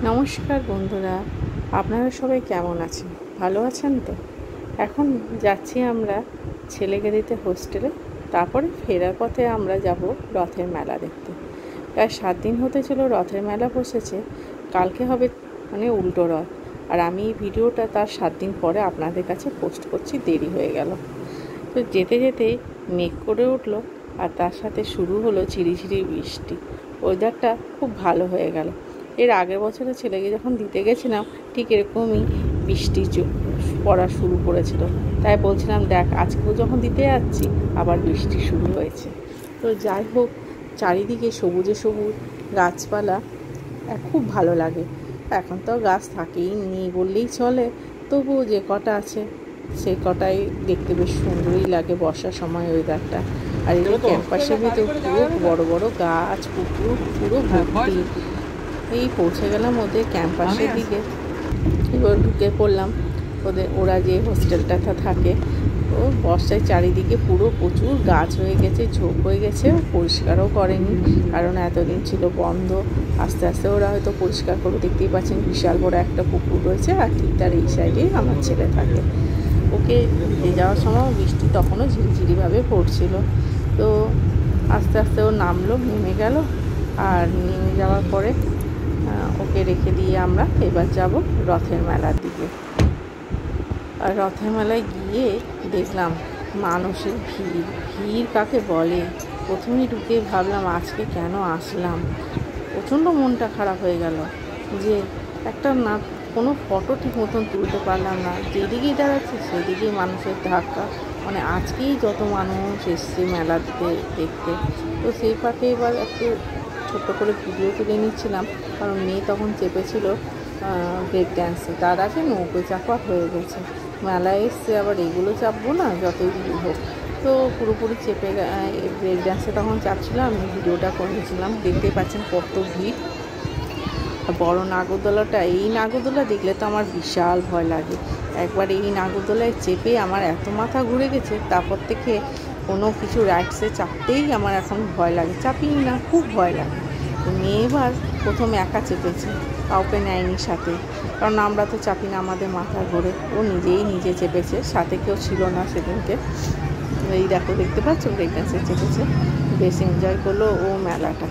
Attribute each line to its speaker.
Speaker 1: নমস্কার বন্ধুরা, আপনারা সবাই কেমন আছেন? ভালো আছেন তো? এখন যাচ্ছি আমরা ছেলেগেদিতে হোস্টেলে। তারপরে ফেরার পথে আমরা যাব রথের মেলা দেখতে। প্রায় 7 দিন হতে ছিল রথের মেলা বসেছে। কালকে হবে উল্টো রথ। আর আমি এই ভিডিওটা তার 7 দিন পরে আপনাদের কাছে পোস্ট করছি, দেরি হয়ে গেল। তো যেতে যেতে মেঘ করে উঠলো, আর তার সাথে শুরু হলো ঝিরিঝিরি বৃষ্টি। ওয়েদারটা খুব ভালো হয়ে গেল। এর আগের বছরে ছেলেকে যখন দিতে গেছিলাম ঠিক এরকমই বৃষ্টি পড়া শুরু করেছিল। তাই বলছিলাম, দেখ আজকেও যখন দিতে যাচ্ছি আবার বৃষ্টি শুরু হয়েছে। তো যাই হোক, চারিদিকে সবুজে সবুজ গাছপালা, খুব ভালো লাগে। এখন তো গাছ থাকেই নেই বললেই চলে, তবুও যে কটা আছে সেই কটাই দেখতে বেশ সুন্দরই লাগে বর্ষার সময় ওয়েদারটা। আর এই ক্যাম্পাসের ভিতর পুরো বড় বড় গাছ, পুকুর পুরো ভর্তি। এই পৌঁছে গেলাম ওদের ক্যাম্পাসের দিকে। এবার ঢুকে পড়লাম ওরা যে হোস্টেলটাতে থাকে। ও বর্ষায় চারিদিকে পুরো প্রচুর গাছ হয়ে গেছে, ঝোপ হয়ে গেছে। পরিষ্কারও করেনি, কারণ এতদিন ছিল বন্ধ। আস্তে আস্তে ওরা হয়তো পরিষ্কার করে। দেখতেই পাচ্ছেন বিশাল বড় একটা পুকুর রয়েছে, আর ঠিক তার এই সাইডেই আমার ছেলে থাকে। ওকে নিয়ে যাওয়ার সময় বৃষ্টি তখনও ঝিরিঝিরিভাবে পড়ছিল। তো আস্তে আস্তে ও নামলো, নেমে গেল। আর নেমে যাওয়ার পরে ওকে রেখে দিয়ে আমরা এবার যাব রথের মেলার দিকে। আর রথের মেলায় গিয়ে দেখলাম মানুষের ভিড় কাকে বলে। প্রথমেই ঢুকে ভাবলাম আজকে কেন আসলাম। প্রচণ্ড মনটা খারাপ হয়ে গেল যে একটা না কোনো ফটো ঠিক মতন তুলতে পারলাম না। যেদিকেই দাঁড়াচ্ছে সেদিকেই মানুষের ধাক্কা। আজকেই যত মানুষ এসছে মেলা দেখতে। তো সেই ফাঁকে এবার একটু ছোট্ট করে ভিডিও তুলে নিচ্ছিলাম, কারণ মেয়ে তখন চেপেছিল ব্রেক ড্যান্সে। তার আগে নৌকো চাপা হয়ে গেছে। মেলায় এসছে আবার এগুলো চাপবো না, যতই হোক। তো পুরোপুরি চেপে ব্রেক ড্যান্সে তখন চাপছিলাম, আমি ভিডিওটা করেছিলাম। দেখতেই পাচ্ছেন কত ভিড়। বড় নাগরদোলাটা, এই নাগরদোলা দেখলে তো আমার বিশাল ভয় লাগে। একবার এই নাগরদোলায় চেপে আমার এত মাথা ঘুরে গেছে, তারপর থেকে কোনো কিছু রাইডসে চাপতেই আমার এখন ভয় লাগে। চাপিই না, খুব ভয় লাগে। তো মেয়ে এবার প্রথম একা চেপেছে, কাউকে নেয়নি সাথে, কারণ আমরা তো চাপি না, আমাদের মাথা ঘোরে। ও নিজে চেপেছে, সাথে কেউ ছিল না সেদিনকে। এই দেখো, দেখতে পাচ্ছ ব্রেক ড্যান্সে চেপেছে, বেশ এনজয় করলো ও মেলাটা।